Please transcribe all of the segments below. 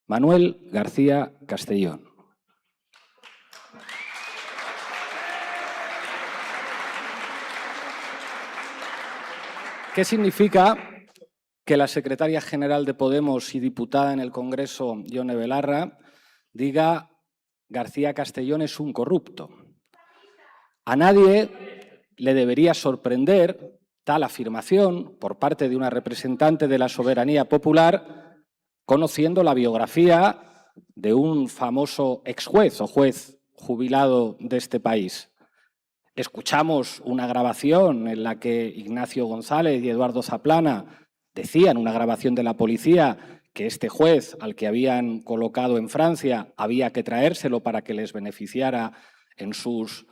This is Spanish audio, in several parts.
Manuel García Castellón. ¿Qué significa que la secretaria general de Podemos y diputada en el Congreso, Ione Belarra, diga García Castellón es un corrupto? A nadie le debería sorprender tal afirmación por parte de una representante de la soberanía popular, conociendo la biografía de un famoso exjuez o juez jubilado de este país. Escuchamos una grabación en la que Ignacio González y Eduardo Zaplana decían, una grabación de la policía, que este juez al que habían colocado en Francia había que traérselo para que les beneficiara en sus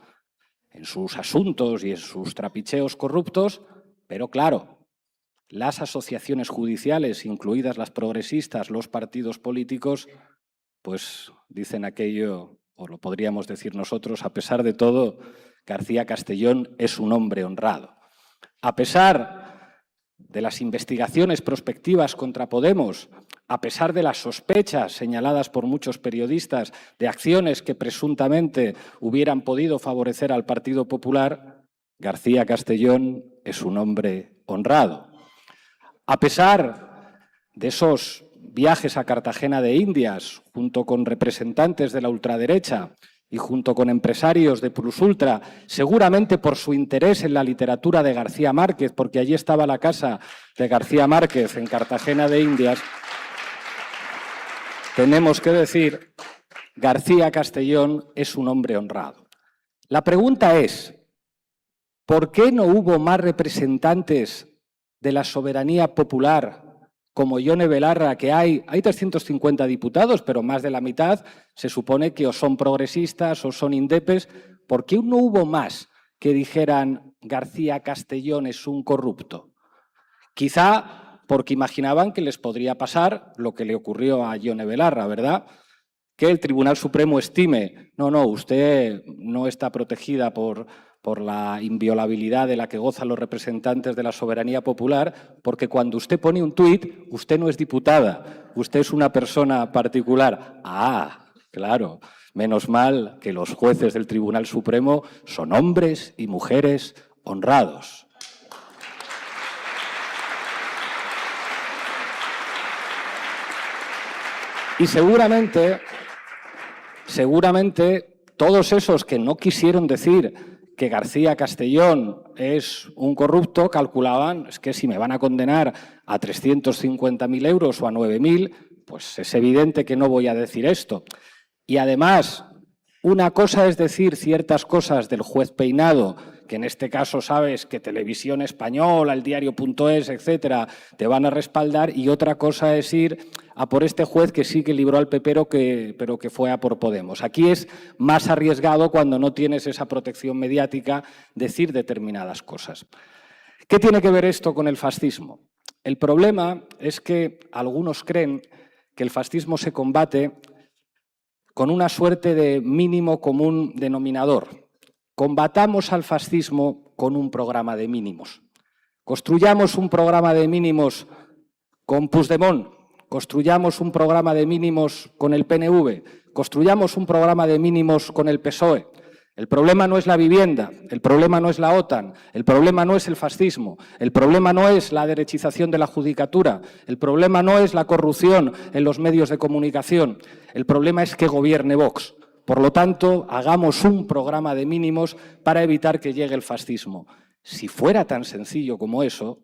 asuntos y en sus trapicheos corruptos, pero claro, las asociaciones judiciales, incluidas las progresistas, los partidos políticos, pues dicen aquello, o lo podríamos decir nosotros, a pesar de todo, García Castellón es un hombre honrado. A pesar de las investigaciones prospectivas contra Podemos, a pesar de las sospechas señaladas por muchos periodistas de acciones que presuntamente hubieran podido favorecer al Partido Popular, García Castellón es un hombre honrado. A pesar de esos viajes a Cartagena de Indias, junto con representantes de la ultraderecha y junto con empresarios de Plus Ultra, seguramente por su interés en la literatura de García Márquez, porque allí estaba la casa de García Márquez en Cartagena de Indias, tenemos que decir, García Castellón es un hombre honrado. La pregunta es, ¿por qué no hubo más representantes de la soberanía popular como Ione Belarra, que hay 350 diputados, pero más de la mitad se supone que o son progresistas o son indepes? ¿Por qué no hubo más que dijeran García Castellón es un corrupto? Quizá porque imaginaban que les podría pasar lo que le ocurrió a Ione Belarra, ¿verdad? Que el Tribunal Supremo estime, no, usted no está protegida por la inviolabilidad de la que gozan los representantes de la soberanía popular, porque cuando usted pone un tuit, usted no es diputada, usted es una persona particular. Ah, claro, menos mal que los jueces del Tribunal Supremo son hombres y mujeres honrados. Y seguramente todos esos que no quisieron decir que García Castellón es un corrupto calculaban, es que si me van a condenar a 350.000 euros o a 9.000, pues es evidente que no voy a decir esto. Y además, una cosa es decir ciertas cosas del juez Peinado, que en este caso sabes que Televisión Española, el diario.es, etcétera, te van a respaldar, y otra cosa es ir a por este juez que sí que libró al PP, pero que fue a por Podemos. Aquí es más arriesgado, cuando no tienes esa protección mediática, decir determinadas cosas. ¿Qué tiene que ver esto con el fascismo? El problema es que algunos creen que el fascismo se combate con una suerte de mínimo común denominador. Combatamos al fascismo con un programa de mínimos. Construyamos un programa de mínimos con Puigdemont, construyamos un programa de mínimos con el PNV, construyamos un programa de mínimos con el PSOE. El problema no es la vivienda, el problema no es la OTAN, el problema no es el fascismo, el problema no es la derechización de la judicatura, el problema no es la corrupción en los medios de comunicación, el problema es que gobierne Vox. Por lo tanto, hagamos un programa de mínimos para evitar que llegue el fascismo. Si fuera tan sencillo como eso,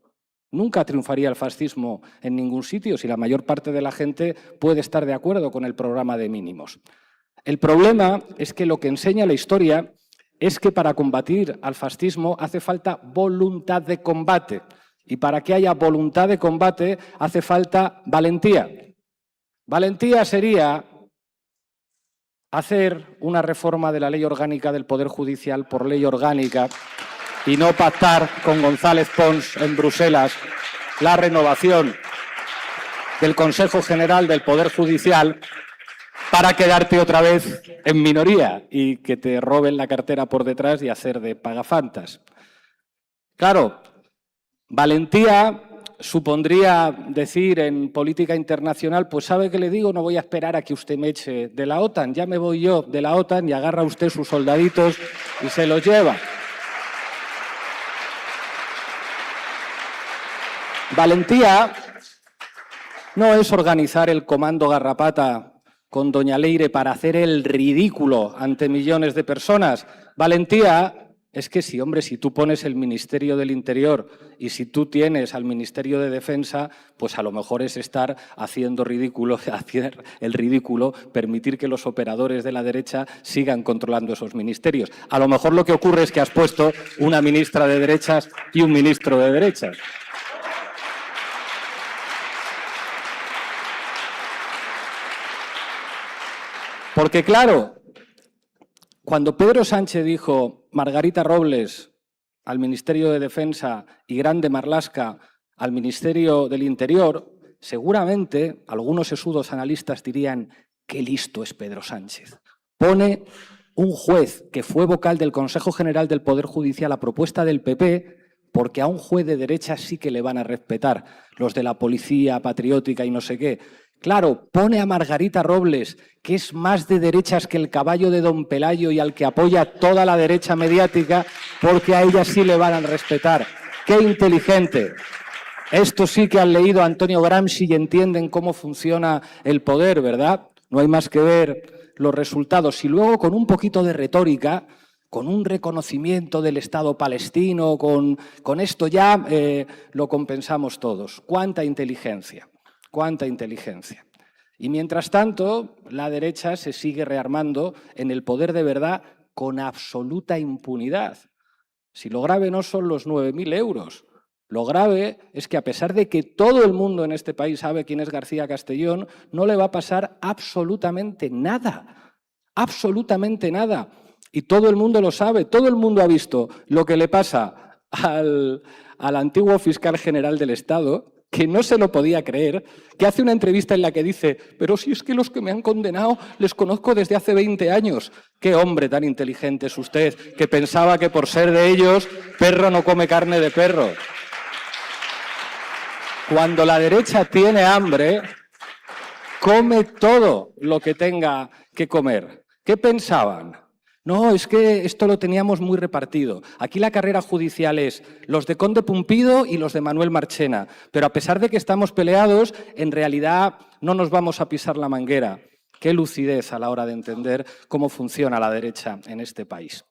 nunca triunfaría el fascismo en ningún sitio, si la mayor parte de la gente puede estar de acuerdo con el programa de mínimos. El problema es que lo que enseña la historia es que para combatir al fascismo hace falta voluntad de combate. Y para que haya voluntad de combate hace falta valentía. Valentía sería hacer una reforma de la ley orgánica del Poder Judicial por ley orgánica y no pactar con González Pons en Bruselas la renovación del Consejo General del Poder Judicial para quedarte otra vez en minoría y que te roben la cartera por detrás y hacer de pagafantas. Claro, valentía supondría decir en política internacional, pues ¿sabe qué le digo? No voy a esperar a que usted me eche de la OTAN, ya me voy yo de la OTAN y agarra usted sus soldaditos y se los lleva. Valentía no es organizar el comando Garrapata con doña Leire para hacer el ridículo ante millones de personas. Valentía es que sí, hombre, si tú pones el Ministerio del Interior y si tú tienes al Ministerio de Defensa, pues a lo mejor es estar haciendo ridículo, hacer el ridículo, permitir que los operadores de la derecha sigan controlando esos ministerios. A lo mejor lo que ocurre es que has puesto una ministra de derechas y un ministro de derechas. Porque claro, cuando Pedro Sánchez dijo Margarita Robles al Ministerio de Defensa y Grande Marlaska al Ministerio del Interior, seguramente algunos sesudos analistas dirían qué listo es Pedro Sánchez. Pone un juez que fue vocal del Consejo General del Poder Judicial a propuesta del PP, porque a un juez de derecha sí que le van a respetar, los de la policía patriótica y no sé qué. Claro, pone a Margarita Robles, que es más de derechas que el caballo de Don Pelayo y al que apoya toda la derecha mediática, porque a ella sí le van a respetar. ¡Qué inteligente! Estos sí que han leído a Antonio Gramsci y entienden cómo funciona el poder, ¿verdad? No hay más que ver los resultados. Y luego, con un poquito de retórica, con un reconocimiento del Estado palestino, con esto ya lo compensamos todos. ¡Cuánta inteligencia! ¡Cuánta inteligencia! Y mientras tanto, la derecha se sigue rearmando en el poder de verdad con absoluta impunidad. Si lo grave no son los 9.000 euros, lo grave es que a pesar de que todo el mundo en este país sabe quién es García Castellón, no le va a pasar absolutamente nada. Absolutamente nada. Y todo el mundo lo sabe, todo el mundo ha visto lo que le pasa al antiguo fiscal general del Estado, que no se lo podía creer, que hace una entrevista en la que dice, pero si es que los que me han condenado les conozco desde hace 20 años. ¡Qué hombre tan inteligente es usted, que pensaba que por ser de ellos, perro no come carne de perro! Cuando la derecha tiene hambre, come todo lo que tenga que comer. ¿Qué pensaban? No, es que esto lo teníamos muy repartido. Aquí la carrera judicial es los de Conde Pumpido y los de Manuel Marchena. Pero a pesar de que estamos peleados, en realidad no nos vamos a pisar la manguera. Qué lucidez a la hora de entender cómo funciona la derecha en este país.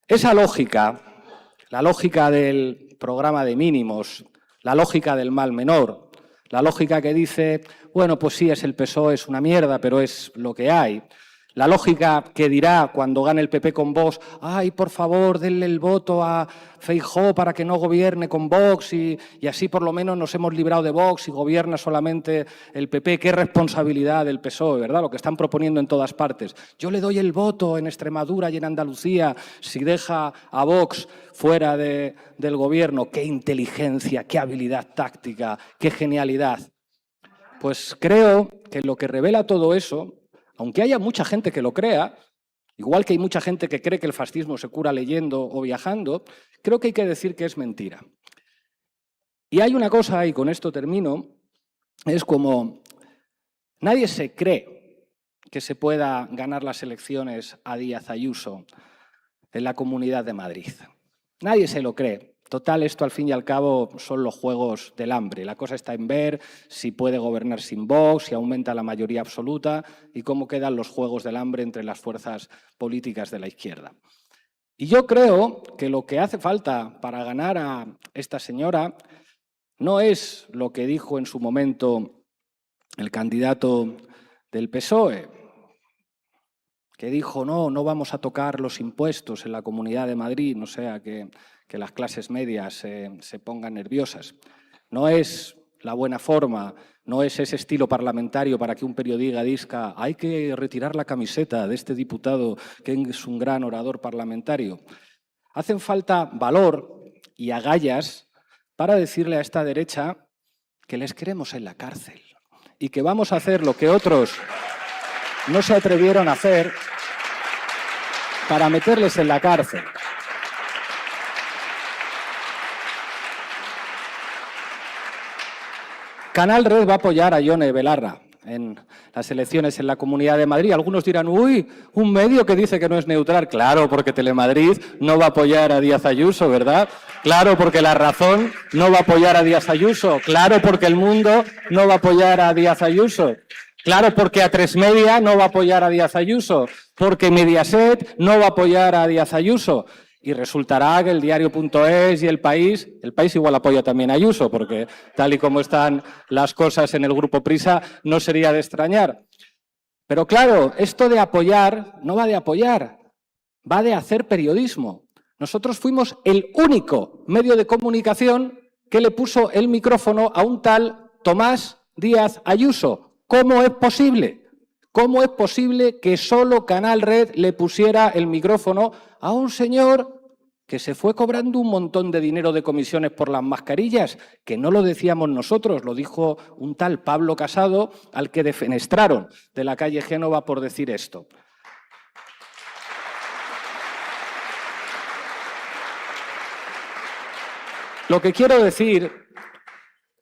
Esa lógica, la lógica del programa de mínimos, la lógica del mal menor, la lógica que dice, bueno, pues sí, es el PSOE, es una mierda, pero es lo que hay. La lógica que dirá cuando gane el PP con Vox, ay, por favor, denle el voto a Feijóo para que no gobierne con Vox y así por lo menos nos hemos librado de Vox y gobierna solamente el PP. Qué responsabilidad del PSOE, ¿verdad? Lo que están proponiendo en todas partes. Yo le doy el voto en Extremadura y en Andalucía si deja a Vox fuera del gobierno. Qué inteligencia, qué habilidad táctica, qué genialidad. Pues creo que lo que revela todo eso, aunque haya mucha gente que lo crea, igual que hay mucha gente que cree que el fascismo se cura leyendo o viajando, creo que hay que decir que es mentira. Y hay una cosa, y con esto termino, es como nadie se cree que se pueda ganar las elecciones a Díaz Ayuso en la Comunidad de Madrid. Nadie se lo cree. Total, esto al fin y al cabo son los juegos del hambre. La cosa está en ver si puede gobernar sin Vox, si aumenta la mayoría absoluta y cómo quedan los juegos del hambre entre las fuerzas políticas de la izquierda. Y yo creo que lo que hace falta para ganar a esta señora no es lo que dijo en su momento el candidato del PSOE, que dijo, no vamos a tocar los impuestos en la Comunidad de Madrid, no sea que las clases medias se pongan nerviosas. No es la buena forma, no es ese estilo parlamentario para que un periodista diga hay que retirar la camiseta de este diputado que es un gran orador parlamentario. Hacen falta valor y agallas para decirle a esta derecha que les queremos en la cárcel y que vamos a hacer lo que otros no se atrevieron a hacer para meterles en la cárcel. Canal Red va a apoyar a Ione Belarra en las elecciones en la Comunidad de Madrid. Algunos dirán, uy, un medio que dice que no es neutral. Claro, porque Telemadrid no va a apoyar a Díaz Ayuso, ¿verdad? Claro, porque La Razón no va a apoyar a Díaz Ayuso. Claro, porque El Mundo no va a apoyar a Díaz Ayuso. Claro, porque Atresmedia no va a apoyar a Díaz Ayuso. Porque Mediaset no va a apoyar a Díaz Ayuso. Y resultará que el diario.es y el país igual apoya también a Ayuso, porque tal y como están las cosas en el Grupo Prisa, no sería de extrañar. Pero claro, esto de apoyar no va de apoyar, va de hacer periodismo. Nosotros fuimos el único medio de comunicación que le puso el micrófono a un tal Tomás Díaz Ayuso. ¿Cómo es posible? ¿Cómo es posible que solo Canal Red le pusiera el micrófono a un señor que se fue cobrando un montón de dinero de comisiones por las mascarillas? Que no lo decíamos nosotros, lo dijo un tal Pablo Casado, al que defenestraron de la calle Génova por decir esto. Lo que quiero decir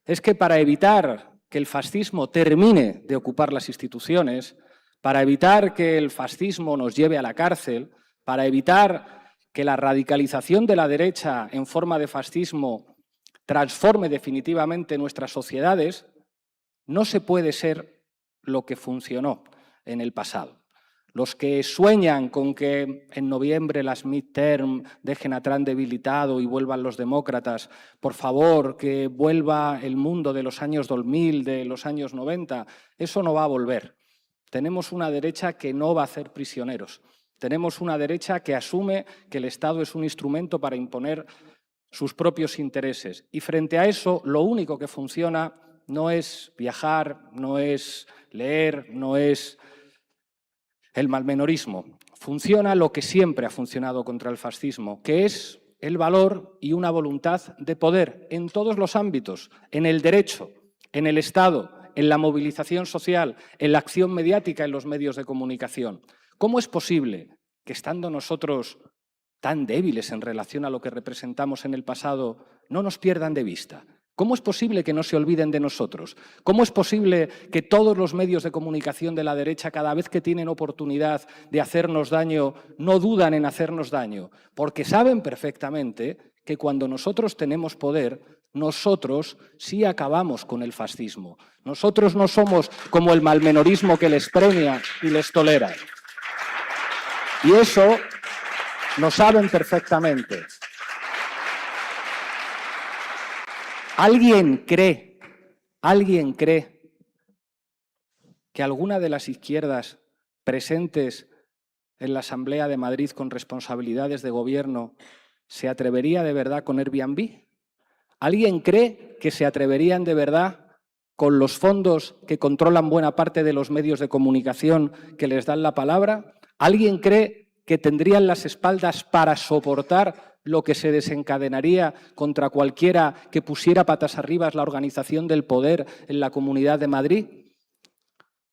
es que para evitar que el fascismo termine de ocupar las instituciones, para evitar que el fascismo nos lleve a la cárcel, para evitar que la radicalización de la derecha en forma de fascismo transforme definitivamente nuestras sociedades, no se puede ser lo que funcionó en el pasado. Los que sueñan con que en noviembre las midterm dejen a Trump debilitado y vuelvan los demócratas, por favor, que vuelva el mundo de los años 2000, de los años 90, eso no va a volver. Tenemos una derecha que no va a hacer prisioneros. Tenemos una derecha que asume que el Estado es un instrumento para imponer sus propios intereses. Y frente a eso, lo único que funciona no es viajar, no es leer, no es el malmenorismo. Funciona lo que siempre ha funcionado contra el fascismo, que es el valor y una voluntad de poder en todos los ámbitos, en el derecho, en el Estado, en la movilización social, en la acción mediática, en los medios de comunicación. ¿Cómo es posible que, estando nosotros tan débiles en relación a lo que representamos en el pasado, no nos pierdan de vista? ¿Cómo es posible que no se olviden de nosotros? ¿Cómo es posible que todos los medios de comunicación de la derecha, cada vez que tienen oportunidad de hacernos daño, no dudan en hacernos daño? Porque saben perfectamente que cuando nosotros tenemos poder, nosotros sí acabamos con el fascismo. Nosotros no somos como el malmenorismo que les premia y les tolera. Y eso lo saben perfectamente. ¿Alguien cree que alguna de las izquierdas presentes en la Asamblea de Madrid con responsabilidades de gobierno se atrevería de verdad con Airbnb? ¿Alguien cree que se atreverían de verdad con los fondos que controlan buena parte de los medios de comunicación que les dan la palabra? ¿Alguien cree que tendrían las espaldas para soportar lo que se desencadenaría contra cualquiera que pusiera patas arriba la organización del poder en la Comunidad de Madrid?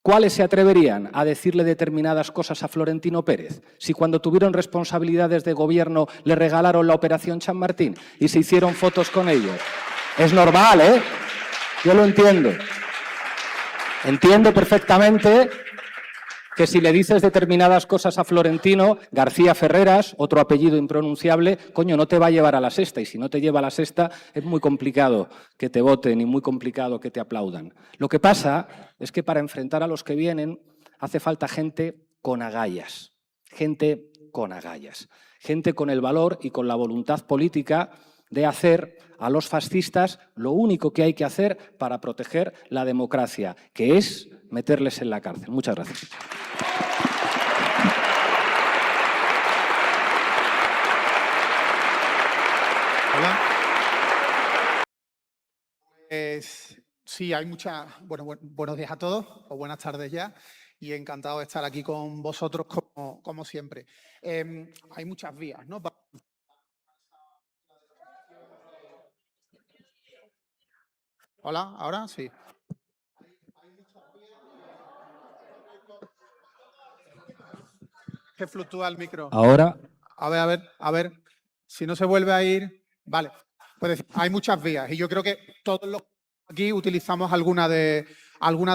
¿Cuáles se atreverían a decirle determinadas cosas a Florentino Pérez? Si cuando tuvieron responsabilidades de gobierno le regalaron la Operación Chamartín y se hicieron fotos con ellos. Es normal, ¿eh? Yo lo entiendo. Entiendo perfectamente que si le dices determinadas cosas a Florentino, García Ferreras, otro apellido impronunciable, coño, no te va a llevar a la sexta. Y si no te lleva a la sexta, es muy complicado que te voten y muy complicado que te aplaudan. Lo que pasa es que para enfrentar a los que vienen hace falta gente con agallas. Gente con agallas. Gente con el valor y con la voluntad política de hacer a los fascistas lo único que hay que hacer para proteger la democracia, que es meterles en la cárcel. Muchas gracias. Hola. Sí, hay muchas... buenos días a todos, o buenas tardes ya, y encantado de estar aquí con vosotros como siempre. Hay muchas vías, ¿no? Hola, ¿ahora? Sí. Que fluctúa el micro. Ahora. A ver. Si no se vuelve a ir... Vale. Pues hay muchas vías y yo creo que todos los aquí utilizamos algunas de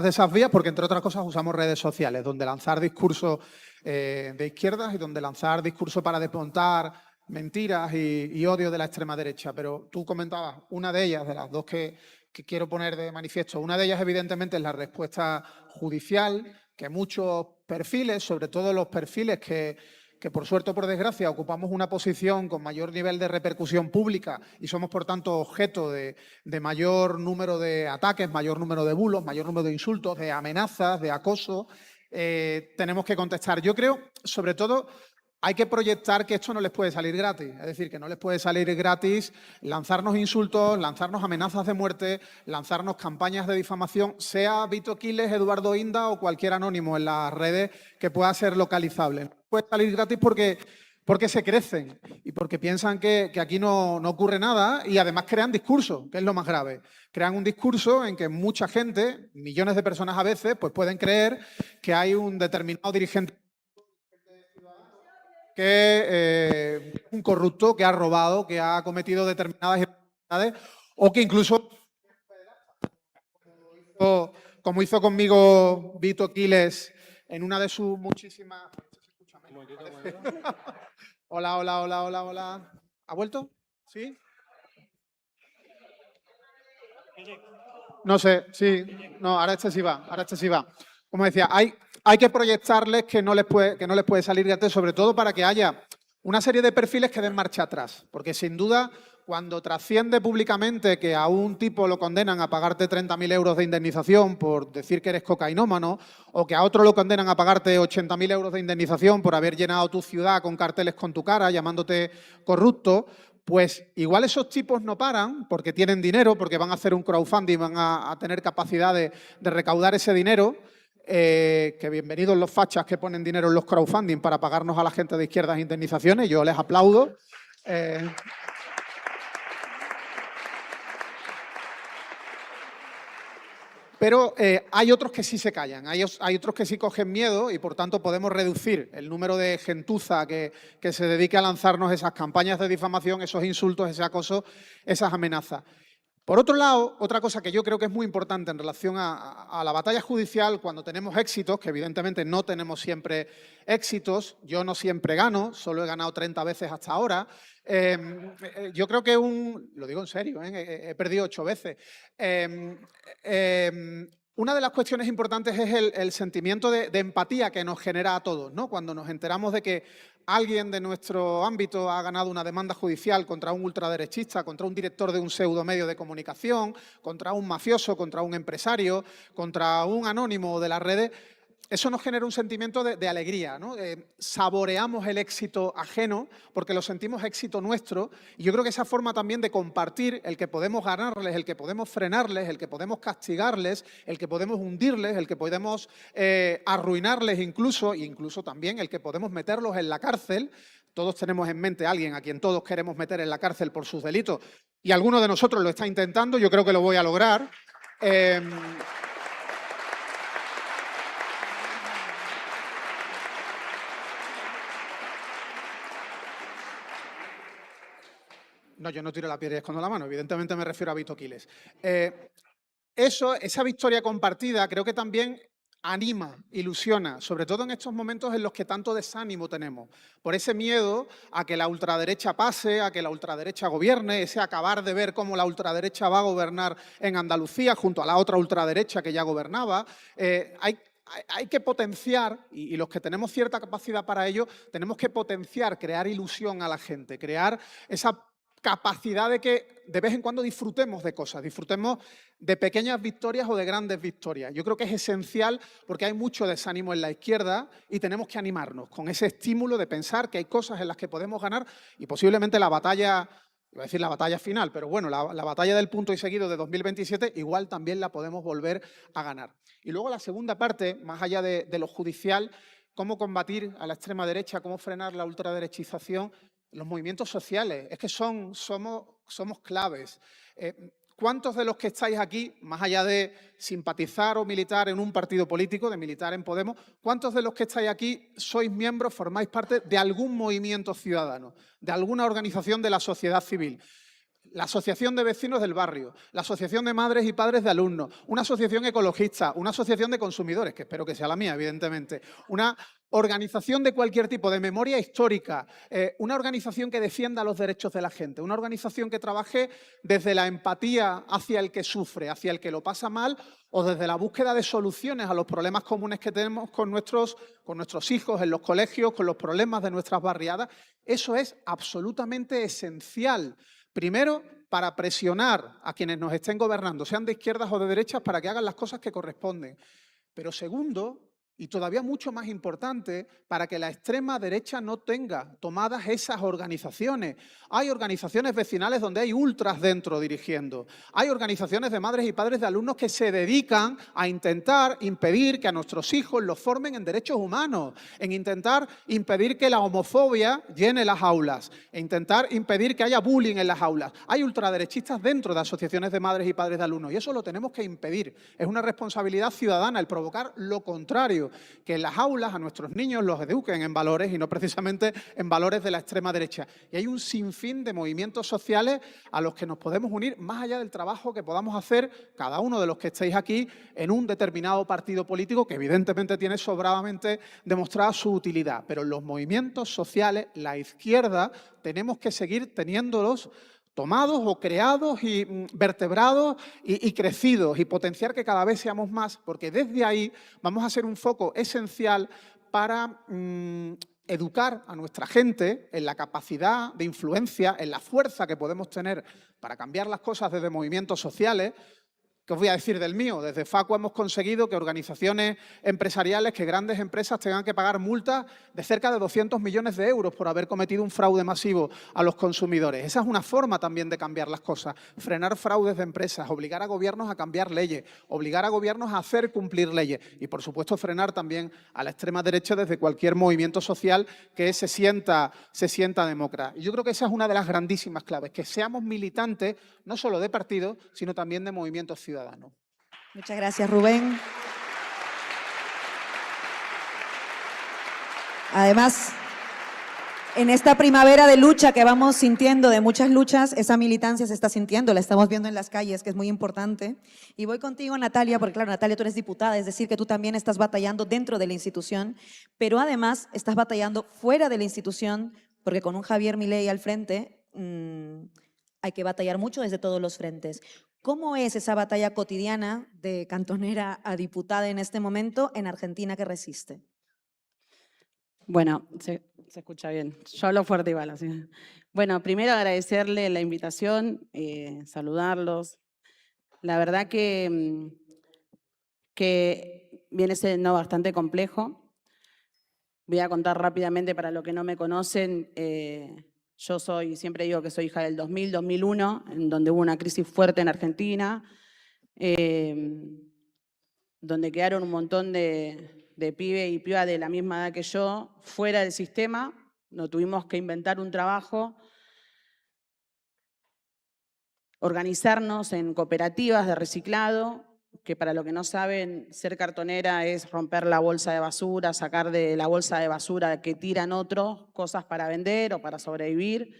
esas vías porque, entre otras cosas, usamos redes sociales, donde lanzar discursos de izquierdas y donde lanzar discursos para desmontar mentiras y odio de la extrema derecha. Pero tú comentabas una de ellas, de las dos que quiero poner de manifiesto. Una de ellas, evidentemente, es la respuesta judicial, que muchos perfiles, sobre todo los perfiles que por suerte o por desgracia ocupamos una posición con mayor nivel de repercusión pública y somos, por tanto, objeto de mayor número de ataques, mayor número de bulos, mayor número de insultos, de amenazas, de acoso, tenemos que contestar. Yo creo, sobre todo, hay que proyectar que esto no les puede salir gratis. Es decir, que no les puede salir gratis lanzarnos insultos, lanzarnos amenazas de muerte, lanzarnos campañas de difamación, sea Vito Quiles, Eduardo Inda o cualquier anónimo en las redes que pueda ser localizable. No puede salir gratis porque se crecen y porque piensan que aquí no ocurre nada y además crean discursos, que es lo más grave. Crean un discurso en que mucha gente, millones de personas a veces, pues pueden creer que hay un determinado dirigente que un corrupto, que ha robado, que ha cometido determinadas irregularidades o que incluso, como hizo conmigo Vito Quiles en una de sus muchísimas... Hola. ¿Ha vuelto? ¿Sí? No sé, sí. No, ahora este sí va. Como decía, hay que proyectarles que no les puede salir gratis, sobre todo para que haya una serie de perfiles que den marcha atrás. Porque sin duda, cuando trasciende públicamente que a un tipo lo condenan a pagarte 30.000 euros de indemnización por decir que eres cocainómano, o que a otro lo condenan a pagarte 80.000 euros de indemnización por haber llenado tu ciudad con carteles con tu cara, llamándote corrupto, pues igual esos tipos no paran porque tienen dinero, porque van a hacer un crowdfunding, van a tener capacidad de recaudar ese dinero. Que bienvenidos los fachas que ponen dinero en los crowdfunding para pagarnos a la gente de izquierdas indemnizaciones, yo les aplaudo. Pero hay otros que sí se callan, hay otros que sí cogen miedo y, por tanto, podemos reducir el número de gentuza que se dedique a lanzarnos esas campañas de difamación, esos insultos, ese acoso, esas amenazas. Por otro lado, otra cosa que yo creo que es muy importante en relación a la batalla judicial, cuando tenemos éxitos, que evidentemente no tenemos siempre éxitos, yo no siempre gano, solo he ganado 30 veces hasta ahora, yo creo que lo digo en serio, he perdido 8 veces. Una de las cuestiones importantes es el sentimiento de empatía que nos genera a todos, ¿no? Cuando nos enteramos de que alguien de nuestro ámbito ha ganado una demanda judicial contra un ultraderechista, contra un director de un pseudomedio de comunicación, contra un mafioso, contra un empresario, contra un anónimo de las redes, eso nos genera un sentimiento de alegría, ¿no? Saboreamos el éxito ajeno porque lo sentimos éxito nuestro y yo creo que esa forma también de compartir el que podemos ganarles, el que podemos frenarles, el que podemos castigarles, el que podemos hundirles, el que podemos arruinarles incluso también el que podemos meterlos en la cárcel. Todos tenemos en mente a alguien a quien todos queremos meter en la cárcel por sus delitos y alguno de nosotros lo está intentando, yo creo que lo voy a lograr. No, yo no tiro la piedra y escondo la mano, evidentemente me refiero a Vito Quiles. Esa victoria compartida creo que también anima, ilusiona, sobre todo en estos momentos en los que tanto desánimo tenemos, por ese miedo a que la ultraderecha pase, a que la ultraderecha gobierne, ese acabar de ver cómo la ultraderecha va a gobernar en Andalucía junto a la otra ultraderecha que ya gobernaba. Hay que potenciar, y los que tenemos cierta capacidad para ello, tenemos que potenciar, crear ilusión a la gente, crear esa capacidad de que de vez en cuando disfrutemos de cosas, disfrutemos de pequeñas victorias o de grandes victorias. Yo creo que es esencial porque hay mucho desánimo en la izquierda y tenemos que animarnos con ese estímulo de pensar que hay cosas en las que podemos ganar y posiblemente la batalla, iba a decir la batalla final, pero bueno, la batalla del punto y seguido de 2027 igual también la podemos volver a ganar. Y luego la segunda parte, más allá de lo judicial, cómo combatir a la extrema derecha, cómo frenar la ultraderechización. Los movimientos sociales, es que somos claves. ¿Cuántos de los que estáis aquí, más allá de simpatizar o militar en un partido político, de militar en Podemos, cuántos de los que estáis aquí sois miembros, formáis parte de algún movimiento ciudadano, de alguna organización de la sociedad civil? la Asociación de Vecinos del Barrio, la Asociación de Madres y Padres de Alumnos, una asociación ecologista, una asociación de consumidores, que espero que sea la mía, evidentemente, una organización de cualquier tipo, de memoria histórica, una organización que defienda los derechos de la gente, una organización que trabaje desde la empatía hacia el que sufre, hacia el que lo pasa mal, o desde la búsqueda de soluciones a los problemas comunes que tenemos con nuestros hijos en los colegios, con los problemas de nuestras barriadas. Eso es absolutamente esencial. Primero, para presionar a quienes nos estén gobernando, sean de izquierdas o de derechas, para que hagan las cosas que corresponden. Pero segundo, y todavía mucho más importante, para que la extrema derecha no tenga tomadas esas organizaciones. Hay organizaciones vecinales donde hay ultras dentro dirigiendo. Hay organizaciones de madres y padres de alumnos que se dedican a intentar impedir que a nuestros hijos los formen en derechos humanos, en intentar impedir que la homofobia llene las aulas, en intentar impedir que haya bullying en las aulas. Hay ultraderechistas dentro de asociaciones de madres y padres de alumnos y eso lo tenemos que impedir. Es una responsabilidad ciudadana el provocar lo contrario, que en las aulas a nuestros niños los eduquen en valores y no precisamente en valores de la extrema derecha. Y hay un sinfín de movimientos sociales a los que nos podemos unir, más allá del trabajo que podamos hacer cada uno de los que estéis aquí en un determinado partido político que evidentemente tiene sobradamente demostrada su utilidad. Pero los movimientos sociales, la izquierda, tenemos que seguir teniéndolos tomados o creados y vertebrados y crecidos y potenciar que cada vez seamos más, porque desde ahí vamos a ser un foco esencial para educar a nuestra gente en la capacidad de influencia, en la fuerza que podemos tener para cambiar las cosas desde movimientos sociales. ¿Qué os voy a decir del mío? Desde Facua hemos conseguido que organizaciones empresariales, que grandes empresas tengan que pagar multas de cerca de 200 millones de euros por haber cometido un fraude masivo a los consumidores. Esa es una forma también de cambiar las cosas. Frenar fraudes de empresas, obligar a gobiernos a cambiar leyes, obligar a gobiernos a hacer cumplir leyes y, por supuesto, frenar también a la extrema derecha desde cualquier movimiento social que se sienta demócrata. Y yo creo que esa es una de las grandísimas claves, que seamos militantes no solo de partidos, sino también de movimientos ciudadanos. Muchas gracias, Rubén. Además, en esta primavera de lucha que vamos sintiendo, de muchas luchas, esa militancia se está sintiendo, la estamos viendo en las calles, que es muy importante. Y voy contigo, Natalia, porque claro, Natalia, tú eres diputada, es decir, que tú también estás batallando dentro de la institución, pero además estás batallando fuera de la institución, porque con un Javier Milei al frente hay que batallar mucho desde todos los frentes. ¿Cómo es esa batalla cotidiana de cantonera a diputada en este momento en Argentina que resiste? Bueno, se escucha bien. Yo hablo fuerte igual, así. Bueno, primero agradecerle la invitación, saludarlos. La verdad que viene siendo bastante complejo. Voy a contar rápidamente para los que no me conocen. Yo siempre digo que soy hija del 2000, 2001, en donde hubo una crisis fuerte en Argentina, donde quedaron un montón de pibes y pibas de la misma edad que yo fuera del sistema. Nos tuvimos que inventar un trabajo, organizarnos en cooperativas de reciclado, que para los que no saben, ser cartonera es romper la bolsa de basura, sacar de la bolsa de basura que tiran otros cosas para vender o para sobrevivir.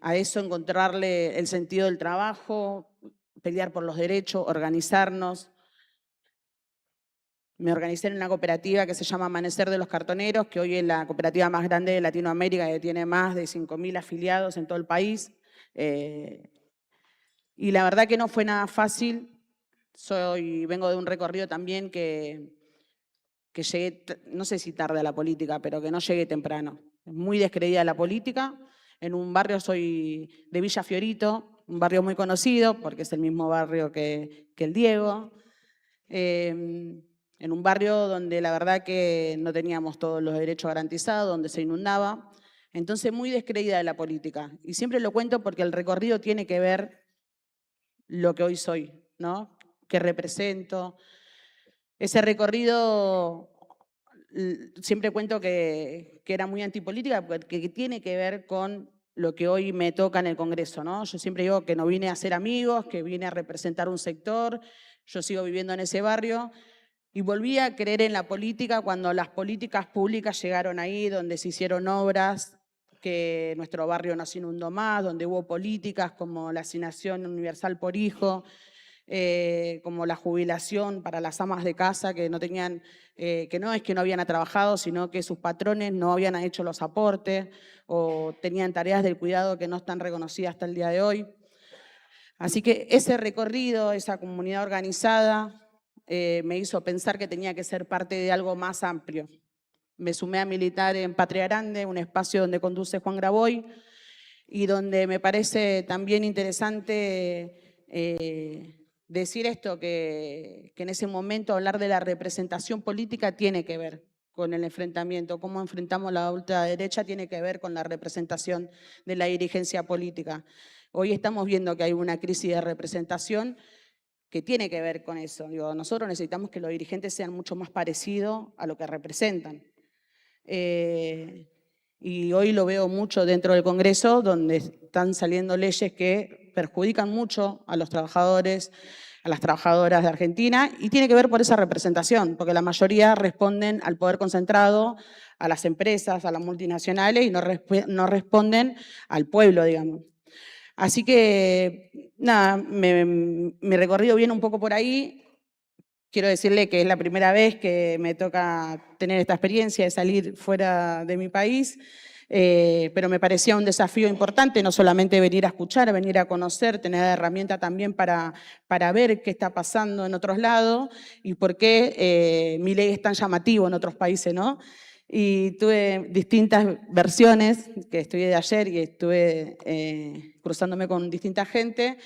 A eso encontrarle el sentido del trabajo, pelear por los derechos, organizarnos. Me organicé en una cooperativa que se llama Amanecer de los Cartoneros, que hoy es la cooperativa más grande de Latinoamérica, que tiene más de 5.000 afiliados en todo el país. Y la verdad que no fue nada fácil. Vengo de un recorrido también que llegué, no sé si tarde a la política, pero que no llegué temprano. Muy descreída la política. En un barrio, soy de Villa Fiorito, un barrio muy conocido, porque es el mismo barrio que el Diego. En un barrio donde la verdad que no teníamos todos los derechos garantizados, donde se inundaba. Entonces, muy descreída de la política. Y siempre lo cuento porque el recorrido tiene que ver lo que hoy soy, ¿no? Que represento. Ese recorrido, siempre cuento que era muy antipolítica, porque tiene que ver con lo que hoy me toca en el Congreso, ¿no? Yo siempre digo que no vine a ser amigos, que vine a representar un sector. Yo sigo viviendo en ese barrio y volví a creer en la política cuando las políticas públicas llegaron ahí, donde se hicieron obras que nuestro barrio no se inundó más, donde hubo políticas como la asignación universal por hijo, como la jubilación para las amas de casa que no tenían, que no es que no habían trabajado, sino que sus patrones no habían hecho los aportes o tenían tareas del cuidado que no están reconocidas hasta el día de hoy. Así que ese recorrido, esa comunidad organizada, me hizo pensar que tenía que ser parte de algo más amplio. Me sumé a militar en Patria Grande, un espacio donde conduce Juan Graboy, y donde me parece también interesante decir esto, que en ese momento hablar de la representación política tiene que ver con el enfrentamiento. Cómo enfrentamos la ultraderecha tiene que ver con la representación de la dirigencia política. Hoy estamos viendo que hay una crisis de representación que tiene que ver con eso. Digo, nosotros necesitamos que los dirigentes sean mucho más parecidos a lo que representan. Y hoy lo veo mucho dentro del Congreso, donde están saliendo leyes que perjudican mucho a los trabajadores, a las trabajadoras de Argentina, y tiene que ver por esa representación, porque la mayoría responden al poder concentrado, a las empresas, a las multinacionales, y no responden al pueblo, digamos. Así que, nada, mi recorrido viene un poco por ahí. Quiero decirle que es la primera vez que me toca tener esta experiencia de salir fuera de mi país, pero me parecía un desafío importante, no solamente venir a escuchar, venir a conocer, tener herramienta también para ver qué está pasando en otros lados y por qué Milei es tan llamativo en otros países, ¿no? Y tuve distintas versiones, que estudié de ayer y estuve cruzándome con distinta gente.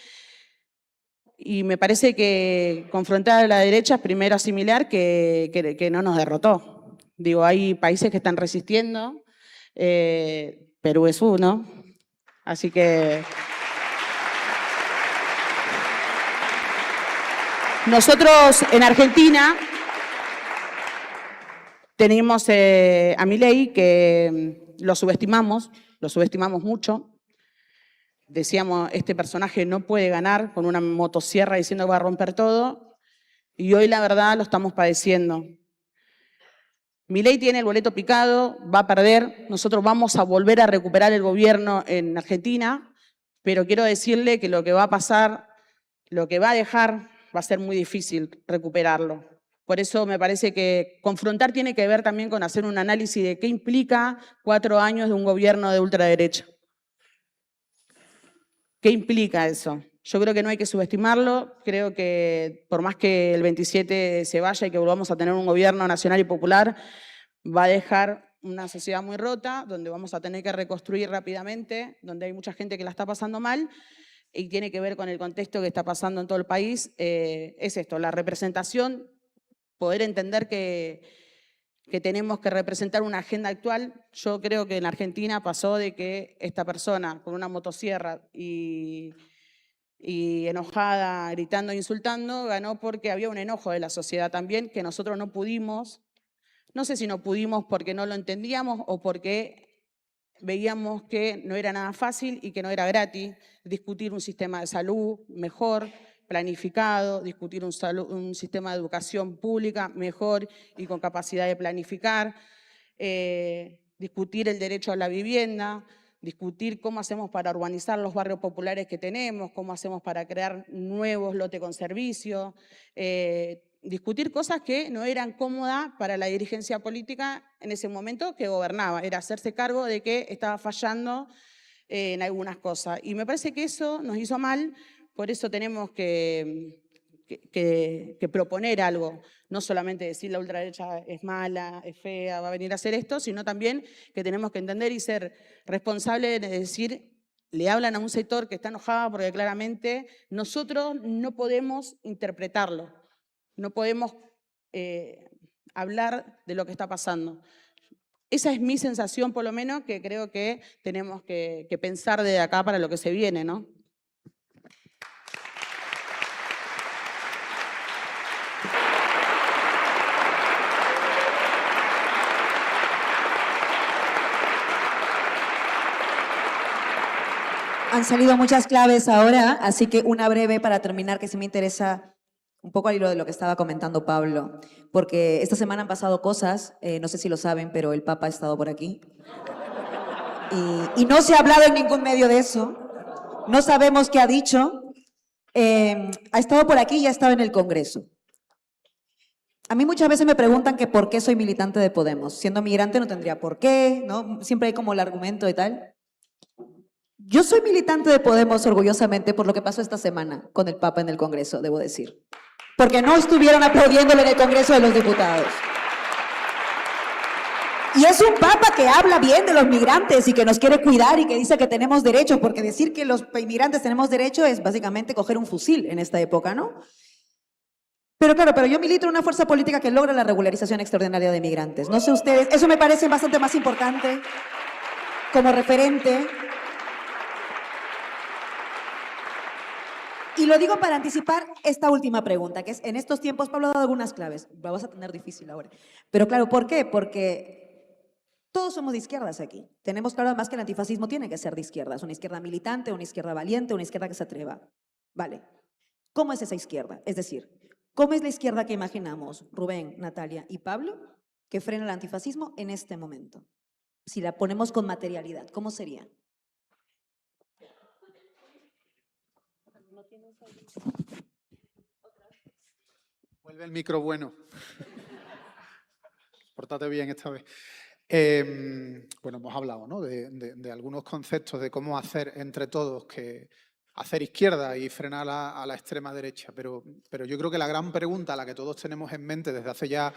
Y me parece que confrontar a la derecha es primero asimilar que no nos derrotó. Digo, hay países que están resistiendo, Perú es uno, así que nosotros en Argentina tenemos a Milei que lo subestimamos mucho. Decíamos, este personaje no puede ganar con una motosierra diciendo que va a romper todo, y hoy la verdad lo estamos padeciendo. Milei tiene el boleto picado, va a perder, nosotros vamos a volver a recuperar el gobierno en Argentina, pero quiero decirle que lo que va a pasar, lo que va a dejar, va a ser muy difícil recuperarlo. Por eso me parece que confrontar tiene que ver también con hacer un análisis de qué implica 4 años de un gobierno de ultraderecha. ¿Qué implica eso? Yo creo que no hay que subestimarlo, creo que por más que el 27 se vaya y que volvamos a tener un gobierno nacional y popular, va a dejar una sociedad muy rota, donde vamos a tener que reconstruir rápidamente, donde hay mucha gente que la está pasando mal, y tiene que ver con el contexto que está pasando en todo el país. Es esto, la representación, poder entender que tenemos que representar una agenda actual. Yo creo que en Argentina pasó de que esta persona con una motosierra y enojada, gritando e insultando, ganó porque había un enojo de la sociedad también, que nosotros no pudimos, no sé si no pudimos porque no lo entendíamos o porque veíamos que no era nada fácil y que no era gratis discutir un sistema de salud mejor, planificado, discutir un sistema de educación pública mejor y con capacidad de planificar, discutir el derecho a la vivienda, discutir cómo hacemos para urbanizar los barrios populares que tenemos, cómo hacemos para crear nuevos lotes con servicios, discutir cosas que no eran cómodas para la dirigencia política en ese momento que gobernaba, era hacerse cargo de que estaba fallando en algunas cosas. Y me parece que eso nos hizo mal. Por eso tenemos que proponer algo, no solamente decir la ultraderecha es mala, es fea, va a venir a hacer esto, sino también que tenemos que entender y ser responsables de decir, le hablan a un sector que está enojado porque claramente nosotros no podemos interpretarlo, no podemos hablar de lo que está pasando. Esa es mi sensación, por lo menos, que creo que tenemos que pensar desde acá para lo que se viene, ¿no? Han salido muchas claves ahora, así que una breve para terminar, que sí me interesa un poco al hilo de lo que estaba comentando Pablo, porque esta semana han pasado cosas, no sé si lo saben, pero el Papa ha estado por aquí. y no se ha hablado en ningún medio de eso. No sabemos qué ha dicho. Ha estado por aquí y ha estado en el Congreso. A mí muchas veces me preguntan que por qué soy militante de Podemos. Siendo migrante no tendría por qué, ¿no? Siempre hay como el argumento y tal. Yo soy militante de Podemos orgullosamente por lo que pasó esta semana con el Papa en el Congreso, debo decir. Porque no estuvieron aplaudiéndolo en el Congreso de los Diputados. Y es un Papa que habla bien de los migrantes y que nos quiere cuidar y que dice que tenemos derechos, porque decir que los inmigrantes tenemos derecho es básicamente coger un fusil en esta época, ¿no? Pero claro, yo milito en una fuerza política que logra la regularización extraordinaria de migrantes. No sé ustedes, eso me parece bastante más importante como referente. Y lo digo para anticipar esta última pregunta, que es, en estos tiempos, Pablo ha dado algunas claves, la vas a tener difícil ahora. Pero claro, ¿por qué? Porque todos somos de izquierdas aquí. Tenemos claro además que el antifascismo tiene que ser de izquierdas, una izquierda militante, una izquierda valiente, una izquierda que se atreva. Vale. ¿Cómo es esa izquierda? Es decir, ¿cómo es la izquierda que imaginamos, Rubén, Natalia y Pablo, que frena el antifascismo en este momento? Si la ponemos con materialidad, ¿cómo sería? Vuelve el micro bueno. Pórtate bien esta vez. Bueno, hemos hablado, ¿no?, de algunos conceptos de cómo hacer entre todos que hacer izquierda y frenar a la extrema derecha, pero yo creo que la gran pregunta, la que todos tenemos en mente desde hace ya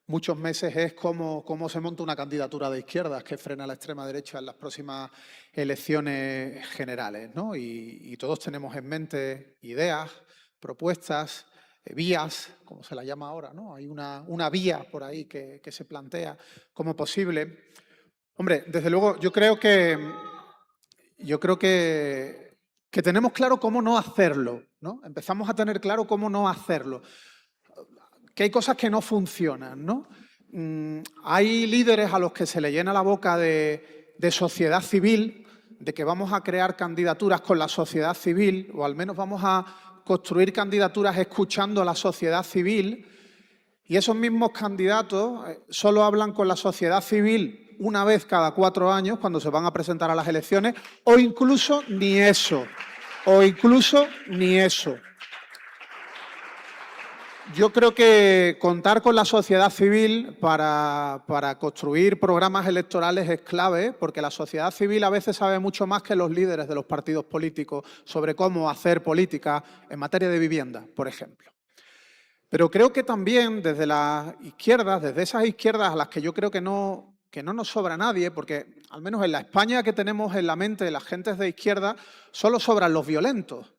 muchos meses, es cómo se monta una candidatura de izquierdas que frena a la extrema derecha en las próximas elecciones generales, ¿no? Y todos tenemos en mente ideas, propuestas, vías, como se la llama ahora, ¿no? Hay una vía por ahí que se plantea como posible. Hombre, desde luego, yo creo que tenemos claro cómo no hacerlo, ¿no? Empezamos a tener claro cómo no hacerlo. Que hay cosas que no funcionan, ¿no? Hay líderes a los que se le llena la boca de sociedad civil, de que vamos a crear candidaturas con la sociedad civil, o al menos vamos a construir candidaturas escuchando a la sociedad civil, y esos mismos candidatos solo hablan con la sociedad civil una vez cada 4 años, cuando se van a presentar a las elecciones, o incluso ni eso. Yo creo que contar con la sociedad civil para construir programas electorales es clave, porque la sociedad civil a veces sabe mucho más que los líderes de los partidos políticos sobre cómo hacer política en materia de vivienda, por ejemplo. Pero creo que también desde las izquierdas, desde esas izquierdas a las que yo creo que no nos sobra nadie, porque al menos en la España que tenemos en la mente de las gentes de izquierda, solo sobran los violentos.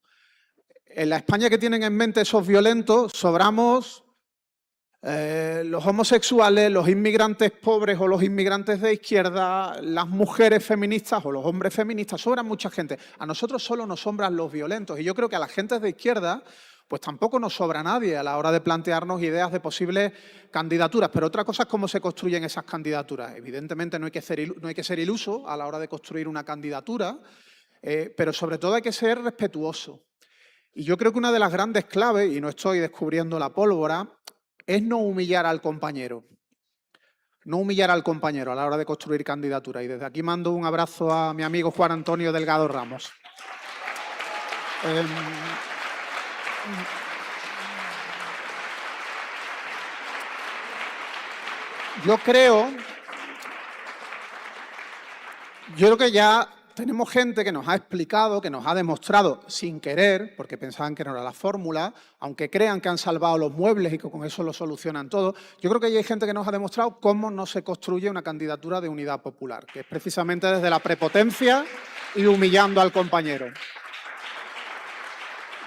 En la España que tienen en mente esos violentos, sobramos los homosexuales, los inmigrantes pobres o los inmigrantes de izquierda, las mujeres feministas o los hombres feministas, sobran mucha gente. A nosotros solo nos sobran los violentos, y yo creo que a las gentes de izquierda pues tampoco nos sobra nadie a la hora de plantearnos ideas de posibles candidaturas. Pero otra cosa es cómo se construyen esas candidaturas. Evidentemente no hay que ser iluso a la hora de construir una candidatura, pero sobre todo hay que ser respetuoso. Y yo creo que una de las grandes claves, y no estoy descubriendo la pólvora, es no humillar al compañero. No humillar al compañero a la hora de construir candidatura. Y desde aquí mando un abrazo a mi amigo Juan Antonio Delgado Ramos. Yo creo que ya tenemos gente que nos ha explicado, que nos ha demostrado sin querer, porque pensaban que no era la fórmula, aunque crean que han salvado los muebles y que con eso lo solucionan todo. Yo creo que ya hay gente que nos ha demostrado cómo no se construye una candidatura de unidad popular, que es precisamente desde la prepotencia y humillando al compañero.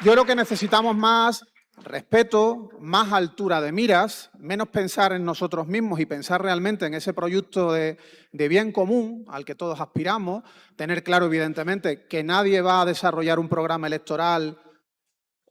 Yo creo que necesitamos más respeto, más altura de miras, menos pensar en nosotros mismos y pensar realmente en ese proyecto de bien común al que todos aspiramos, tener claro, evidentemente, que nadie va a desarrollar un programa electoral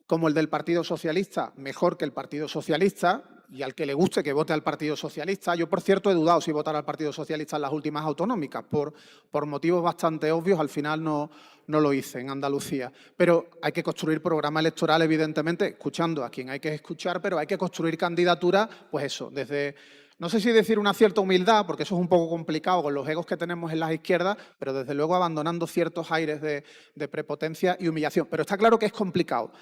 como el del Partido Socialista mejor que el Partido Socialista, y al que le guste que vote al Partido Socialista. Yo, por cierto, he dudado si votar al Partido Socialista en las últimas autonómicas. Por motivos bastante obvios, al final no lo hice en Andalucía. Pero hay que construir programa electoral, evidentemente, escuchando a quien hay que escuchar, pero hay que construir candidaturas, pues eso, desde no sé si decir una cierta humildad, porque eso es un poco complicado con los egos que tenemos en las izquierdas, pero desde luego abandonando ciertos aires de prepotencia y humillación. Pero está claro que es complicado.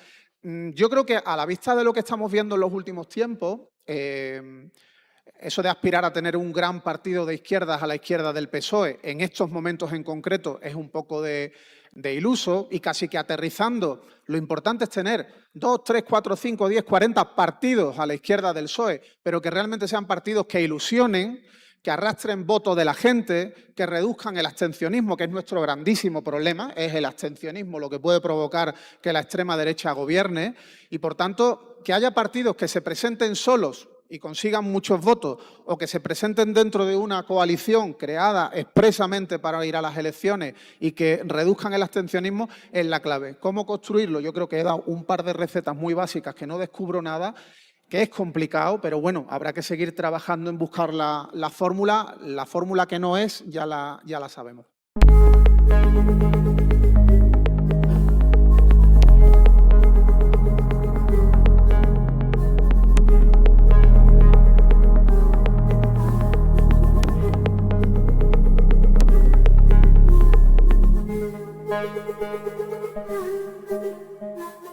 Yo creo que a la vista de lo que estamos viendo en los últimos tiempos, eso de aspirar a tener un gran partido de izquierdas a la izquierda del PSOE, en estos momentos en concreto, es un poco de iluso, y casi que aterrizando, lo importante es tener 2, 3, 4, 5, 10, 40 partidos a la izquierda del PSOE, pero que realmente sean partidos que ilusionen, que arrastren votos de la gente, que reduzcan el abstencionismo, que es nuestro grandísimo problema, es el abstencionismo lo que puede provocar que la extrema derecha gobierne, y por tanto que haya partidos que se presenten solos y consigan muchos votos, o que se presenten dentro de una coalición creada expresamente para ir a las elecciones y que reduzcan el abstencionismo, es la clave. ¿Cómo construirlo? Yo creo que he dado un par de recetas muy básicas, que no descubro nada, que es complicado, pero bueno, habrá que seguir trabajando en buscar la fórmula. La fórmula que no es, ya la sabemos.